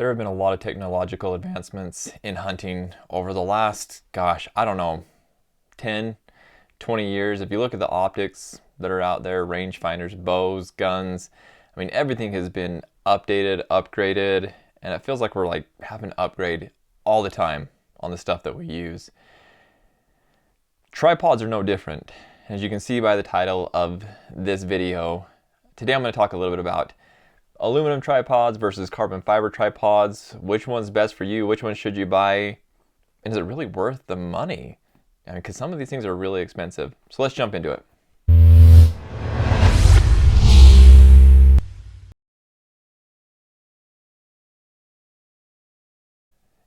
There have been a lot of technological advancements in hunting over the last, gosh, I don't know, 10, 20 years. If you look at the optics that are out there, rangefinders, bows, guns, I mean, everything has been updated, upgraded, and it feels like we're like having an upgrade all the time on the stuff that we use. Tripods are no different. As you can see by the title of this video, today I'm going to talk a little bit about aluminum tripods versus carbon fiber tripods. Which one's best for you? Which one should you buy? And is it really worth the money? Because some of these things are really expensive. So let's jump into it.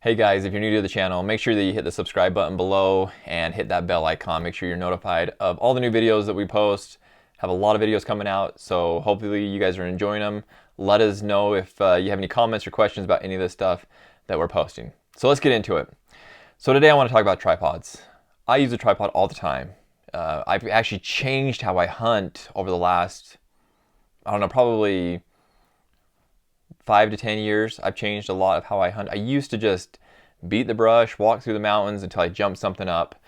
Hey guys, if you're new to the channel, make sure that you hit the subscribe button below and hit that bell icon. Make sure you're notified of all the new videos that we post. Have a lot of videos coming out, so hopefully you guys are enjoying them. Let us know if you have any comments or questions about any of this stuff that we're posting. So let's get into it. So today I want to talk about tripods. I use a tripod all the time. I've actually changed how I hunt over the last, I don't know, probably 5 to 10 years. I've changed a lot of how I hunt. I used to just beat the brush, walk through the mountains until I jumped something up,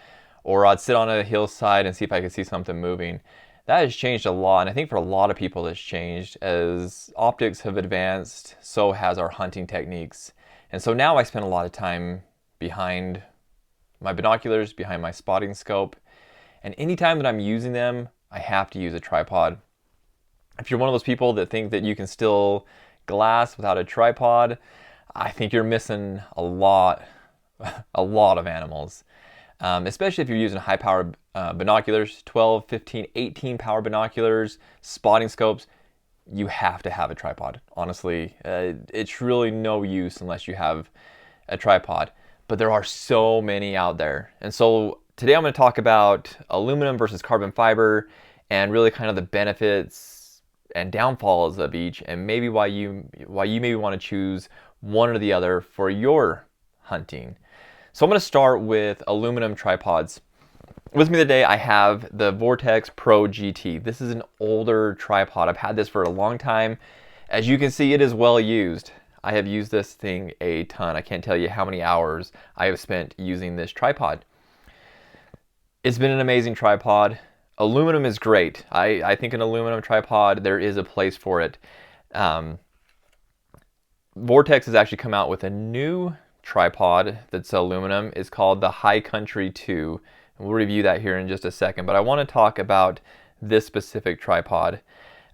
or I'd sit on a hillside and see if I could see something moving. That has changed a lot, and I think for a lot of people it's changed. As optics have advanced, so has our hunting techniques. And so now I spend a lot of time behind my binoculars, behind my spotting scope, and anytime that I'm using them, I have to use a tripod. If you're one of those people that think that you can still glass without a tripod, I think you're missing a lot of animals. Especially if you're using high power binoculars, 12, 15, 18 power binoculars, spotting scopes, you have to have a tripod. Honestly, it's really no use unless you have a tripod. But there are so many out there. And so today I'm going to talk about aluminum versus carbon fiber and really kind of the benefits and downfalls of each, and maybe why you maybe want to choose one or the other for your hunting. So I'm going to start with aluminum tripods. With me today I have the Vortex Pro GT. This is an older tripod. I've had this for a long time. As you can see, it is well used. I have used this thing a ton. I can't tell you how many hours I have spent using this tripod. It's been an amazing tripod. Aluminum is great. I think an aluminum tripod, there is a place for it. Vortex has actually come out with a new tripod that's aluminum. It's called the High Country 2. And we'll review that here in just a second. But I want to talk about this specific tripod.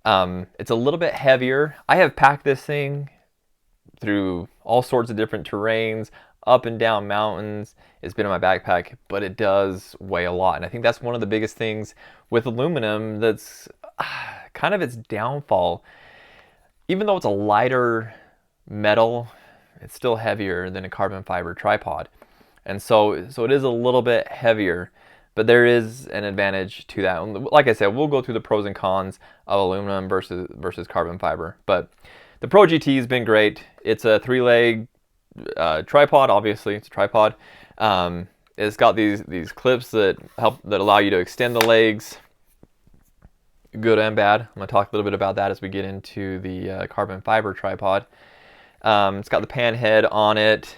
It's a little bit heavier. I have packed this thing through all sorts of different terrains, up and down mountains. It's been in my backpack, but it does weigh a lot. And I think that's one of the biggest things with aluminum that's kind of its downfall. Even though it's a lighter metal, it's still heavier than a carbon fiber tripod. And so it is a little bit heavier, but there is an advantage to that. Like I said, we'll go through the pros and cons of aluminum versus carbon fiber. But the Pro GT has been great. It's a 3-leg tripod. Obviously it's a tripod. It's got these clips that allow you to extend the legs, good and bad. I'm going to talk a little bit about that as we get into the carbon fiber tripod. It's got the pan head on it.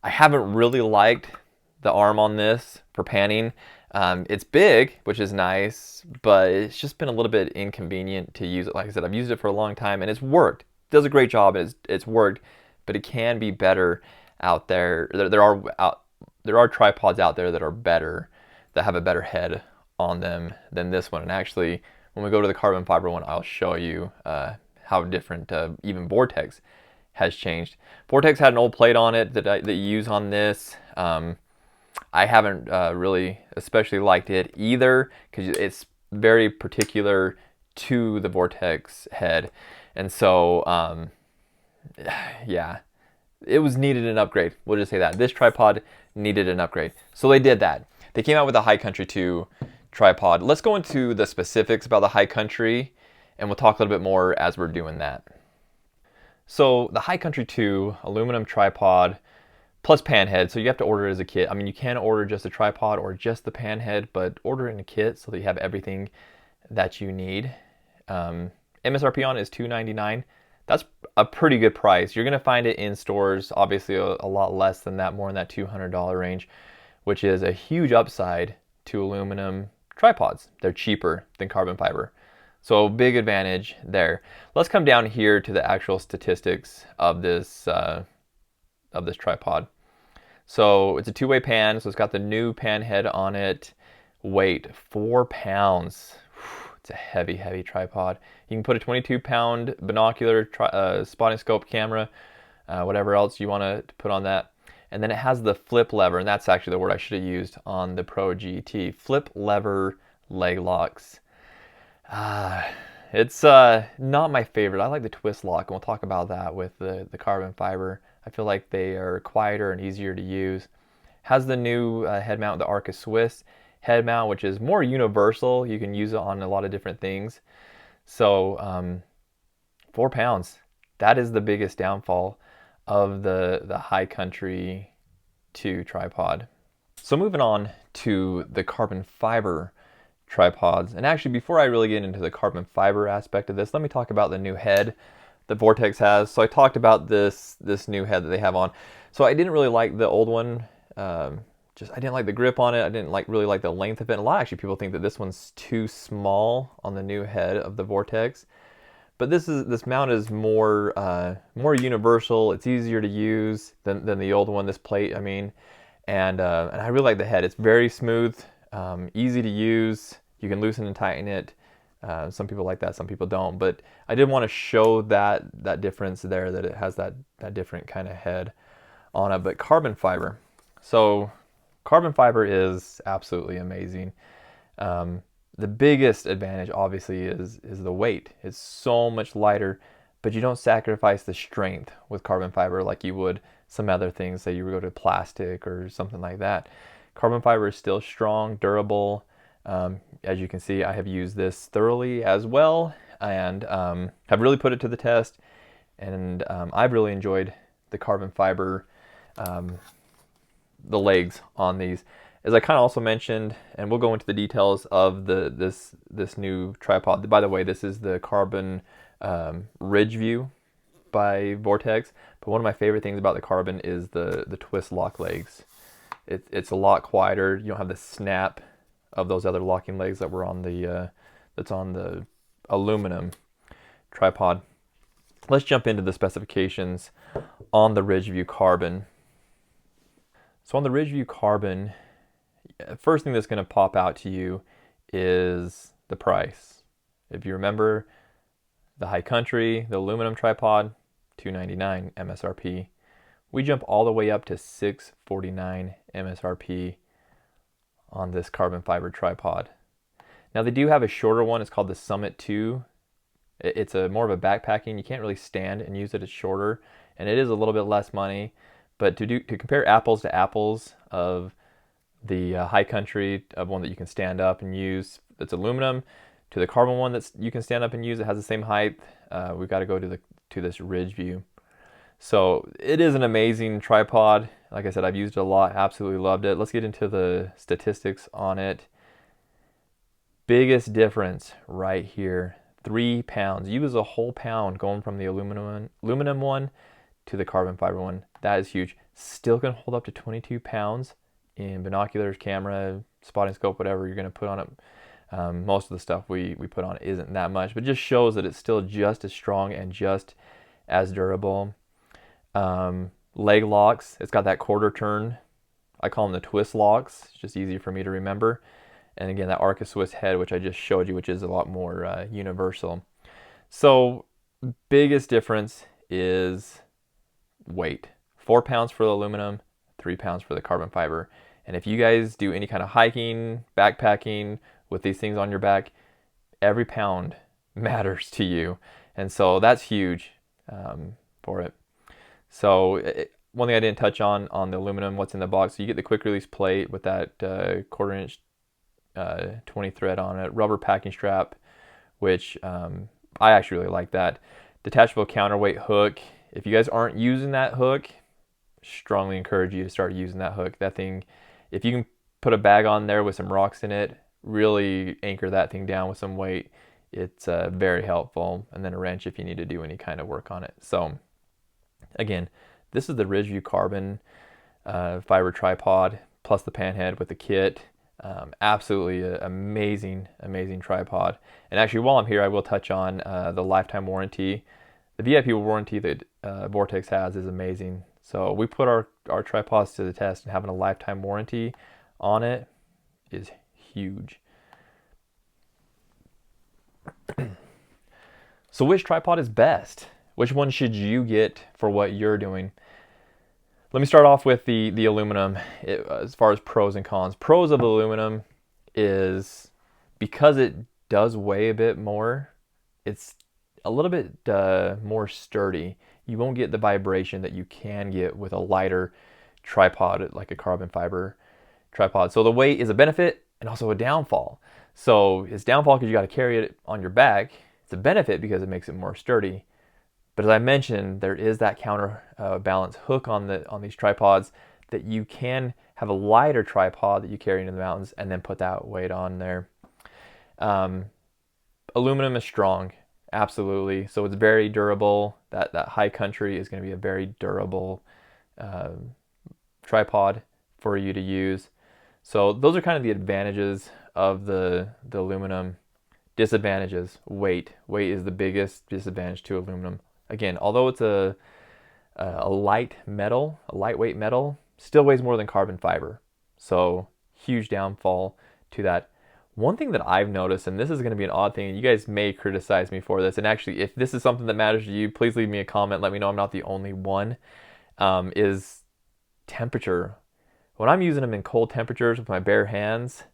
I haven't really liked the arm on this for panning. It's big, which is nice, but it's just been a little bit inconvenient to use it. Like I said, I've used it for a long time and it's worked. It does a great job. It's worked, but it can be better out there. There are tripods out there that are better, that have a better head on them than this one. And actually, when we go to the carbon fiber one, I'll show you how different even Vortex has changed. Vortex had an old plate on it that you use on this. I haven't really especially liked it either because it's very particular to the Vortex head. And so, yeah, it was needed an upgrade. We'll just say that. This tripod needed an upgrade. So they did that. They came out with a High Country 2 tripod. Let's go into the specifics about the High Country, and we'll talk a little bit more as we're doing that. So the High Country 2 aluminum tripod plus pan head. So you have to order it as a kit. I mean, you can order just a tripod or just the pan head, but order it in a kit so that you have everything that you need. MSRP on it is $299. That's a pretty good price. You're going to find it in stores, obviously a lot less than that, more in that $200 range, which is a huge upside to aluminum tripods. They're cheaper than carbon fiber. So big advantage there. Let's come down here to the actual statistics of this tripod. So it's a two-way pan, so it's got the new pan head on it. Weight 4 pounds. It's a heavy, heavy tripod. You can put a 22-pound binocular spotting scope camera, whatever else you want to put on that. And then it has the flip lever, and that's actually the word I should have used on the Pro GT. Flip lever leg locks. It's not my favorite. I like the twist lock, and we'll talk about that with the carbon fiber. I feel like they are quieter and easier to use. Has the new head mount, the Arca Swiss head mount, which is more universal. You can use it on a lot of different things. So 4 pounds. That is the biggest downfall of the High Country 2 tripod. So moving on to the carbon fiber tripods. And actually, before I really get into the carbon fiber aspect of this, let me talk about the new head that Vortex has. So I talked about this new head that they have on. So I didn't really like the old one. I didn't like the grip on it. I didn't really like the length of it. And a lot actually people think that this one's too small on the new head of the Vortex. But this mount is more universal. It's easier to use than the old one. This plate, I mean, and I really like the head. It's very smooth, easy to use. You can loosen and tighten it. Some people like that, some people don't. But I did want to show that difference there, that it has that different kind of head on it. But carbon fiber. So carbon fiber is absolutely amazing. The biggest advantage, obviously, is the weight. It's so much lighter, but you don't sacrifice the strength with carbon fiber like you would some other things. Say you would go to plastic or something like that. Carbon fiber is still strong, durable. As you can see, I have used this thoroughly as well, and have really put it to the test. And I've really enjoyed the carbon fiber, the legs on these. As I kind of also mentioned, and we'll go into the details of this new tripod. By the way, this is the carbon Ridgeview by Vortex. But one of my favorite things about the carbon is the twist lock legs. It's a lot quieter. You don't have the snap of those other locking legs that were on that's on the aluminum tripod. Let's jump into the specifications on the Ridgeview carbon. So on the Ridgeview carbon, first thing that's going to pop out to you is the price. If you remember, the High Country, the aluminum tripod, $299 MSRP. We jump all the way up to $649 MSRP on this carbon fiber tripod. Now they do have a shorter one. It's called the Summit 2. It's more of a backpacking. You can't really stand and use it. It's shorter, and it is a little bit less money. But to compare apples to apples of the High Country, of one that you can stand up and use that's aluminum, to the carbon one that you can stand up and use, it has the same height, we've got to go to this Ridgeview. So it is an amazing tripod. Like I said, I've used it a lot, absolutely loved it. Let's get into the statistics on it. Biggest difference right here, 3 pounds. You lose a whole pound going from the aluminum one to the carbon fiber one. That is huge. Still can hold up to 22 pounds in binoculars, camera, spotting scope, whatever you're going to put on it. Most of the stuff we put on it isn't that much, but just shows that it's still just as strong and just as durable. Leg locks, it's got that quarter turn. I call them the twist locks. It's just easy for me to remember. And again, that Arca Swiss head, which I just showed you, which is a lot more universal. So biggest difference is weight. 4 pounds for the aluminum, 3 pounds for the carbon fiber. And if you guys do any kind of hiking, backpacking with these things on your back, every pound matters to you. And so that's huge for it. So one thing I didn't touch on the aluminum, what's in the box, so you get the quick release plate with that 1/4 inch 20 thread on it, rubber packing strap, which I actually really like that. Detachable counterweight hook. If you guys aren't using that hook, strongly encourage you to start using that hook. That thing, if you can put a bag on there with some rocks in it, really anchor that thing down with some weight. it's very helpful. And then a wrench if you need to do any kind of work on it. So again, this is the Ridgeview carbon fiber tripod plus the pan head with the kit. Absolutely amazing, amazing tripod. And actually, while I'm here, I will touch on the lifetime warranty. The VIP warranty that Vortex has is amazing. So we put our tripods to the test, and having a lifetime warranty on it is huge. So which tripod is best? Which one should you get for what you're doing? Let me start off with the aluminum as far as pros and cons. Pros of aluminum is because it does weigh a bit more, it's a little bit more sturdy. You won't get the vibration that you can get with a lighter tripod like a carbon fiber tripod. So the weight is a benefit and also a downfall. So it's downfall because you got to carry it on your back. It's a benefit because it makes it more sturdy. But as I mentioned, there is that counterbalance hook on these tripods that you can have a lighter tripod that you carry into the mountains and then put that weight on there. Aluminum is strong, absolutely. So it's very durable. That high country is going to be a very durable tripod for you to use. So those are kind of the advantages of the aluminum. Disadvantages: weight. Weight is the biggest disadvantage to aluminum. Again, although it's a light metal, a lightweight metal, still weighs more than carbon fiber. So huge downfall to that. One thing that I've noticed, and this is going to be an odd thing, and you guys may criticize me for this, and actually if this is something that matters to you, please leave me a comment, let me know I'm not the only one, is temperature. When I'm using them in cold temperatures with my bare hands,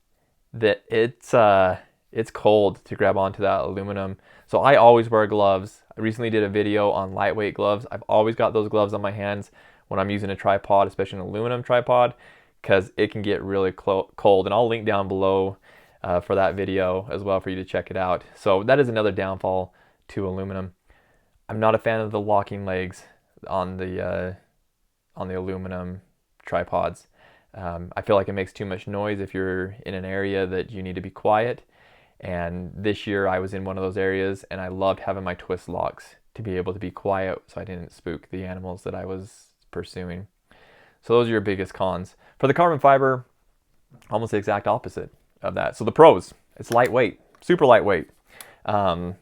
that it's cold to grab onto that aluminum. So I always wear gloves. I recently did a video on lightweight gloves. I've always got those gloves on my hands when I'm using a tripod, especially an aluminum tripod, because it can get really cold. And I'll link down below for that video as well for you to check it out. So that is another downfall to aluminum. I'm not a fan of the locking legs on the aluminum tripods. I feel like it makes too much noise if you're in an area that you need to be quiet. And this year I was in one of those areas and I loved having my twist locks to be able to be quiet so I didn't spook the animals that I was pursuing. So those are your biggest cons. For the carbon fiber, almost the exact opposite of that. So the pros: it's lightweight, super lightweight. In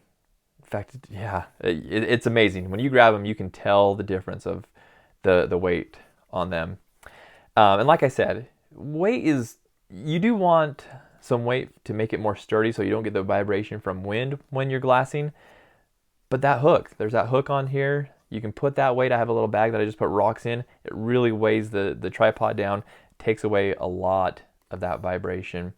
fact, yeah, it's amazing. When you grab them, you can tell the difference of the weight on them. And like I said, weight is, you do want some weight to make it more sturdy so you don't get the vibration from wind when you're glassing. But that hook, there's that hook on here. You can put that weight. I have a little bag that I just put rocks in. It really weighs the tripod down, takes away a lot of that vibration.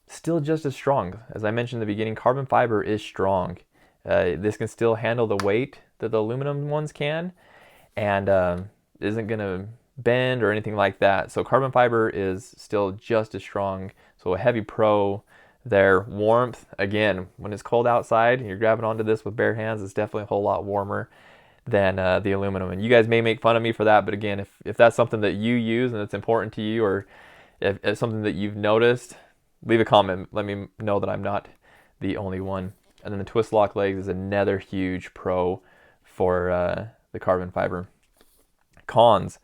Still just as strong. As I mentioned in the beginning, carbon fiber is strong. This can still handle the weight that the aluminum ones can, and isn't going to bend or anything like that. So carbon fiber is still just as strong. So a heavy pro there. Warmth, again, when it's cold outside and you're grabbing onto this with bare hands, it's definitely a whole lot warmer than the aluminum. And you guys may make fun of me for that, but again, if that's something that you use and it's important to you, or if it's something that you've noticed, leave a comment. Let me know that I'm not the only one. And then the twist lock legs is another huge pro for the carbon fiber. Cons: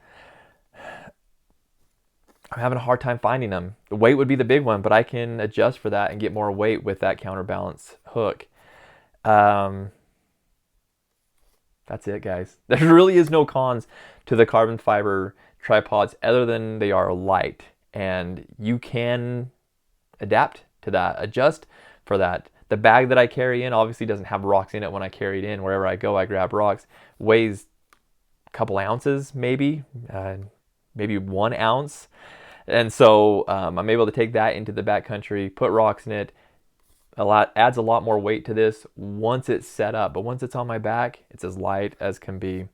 I'm having a hard time finding them. The weight would be the big one, but I can adjust for that and get more weight with that counterbalance hook. That's it, guys. There really is no cons to the carbon fiber tripods other than they are light, and you can adapt to that, adjust for that. The bag that I carry in obviously doesn't have rocks in it when I carry it in. Wherever I go, I grab rocks. Weighs a couple ounces, maybe 1 ounce. And so I'm able to take that into the backcountry, put rocks in it. Adds a lot more weight to this once it's set up. But once it's on my back, it's as light as can be.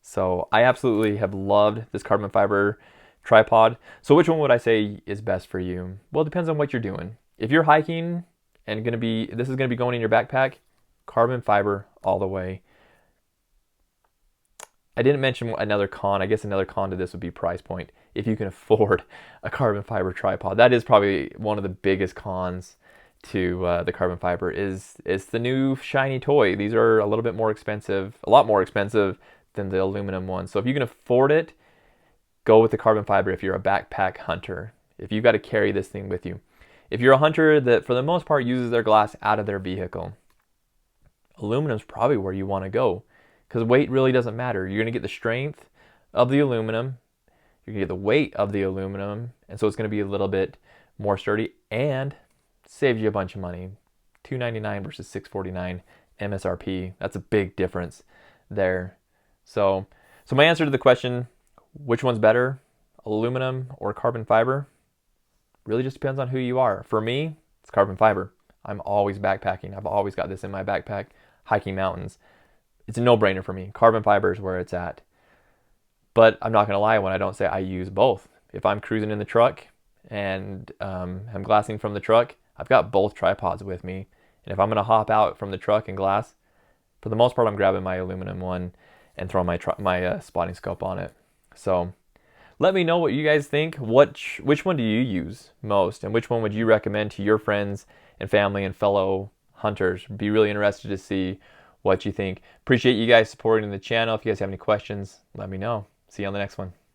So I absolutely have loved this carbon fiber tripod. So which one would I say is best for you? Well, it depends on what you're doing. If you're hiking and this is going to be going in your backpack, carbon fiber all the way. I didn't mention another con. I guess another con to this would be price point. If you can afford a carbon fiber tripod, that is probably one of the biggest cons to the carbon fiber is it's the new shiny toy. These are a little bit more expensive, a lot more expensive than the aluminum ones. So if you can afford it, go with the carbon fiber if you're a backpack hunter. If you've got to carry this thing with you. If you're a hunter that for the most part uses their glass out of their vehicle, aluminum is probably where you want to go because weight really doesn't matter. You're going to get the strength of the aluminum, you're going to get the weight of the aluminum, and so it's going to be a little bit more sturdy and saves you a bunch of money. $299 versus $649 MSRP. That's a big difference there. So my answer to the question, which one's better, aluminum or carbon fiber, really just depends on who you are. For me, it's carbon fiber. I'm always backpacking. I've always got this in my backpack, hiking mountains. It's a no-brainer for me. Carbon fiber is where it's at. But I'm not going to lie when I don't say I use both. If I'm cruising in the truck and I'm glassing from the truck, I've got both tripods with me. And if I'm going to hop out from the truck and glass, for the most part, I'm grabbing my aluminum one and throwing my spotting scope on it. So let me know what you guys think. Which one do you use most? And which one would you recommend to your friends and family and fellow hunters? Be really interested to see what you think. Appreciate you guys supporting the channel. If you guys have any questions, let me know. See you on the next one.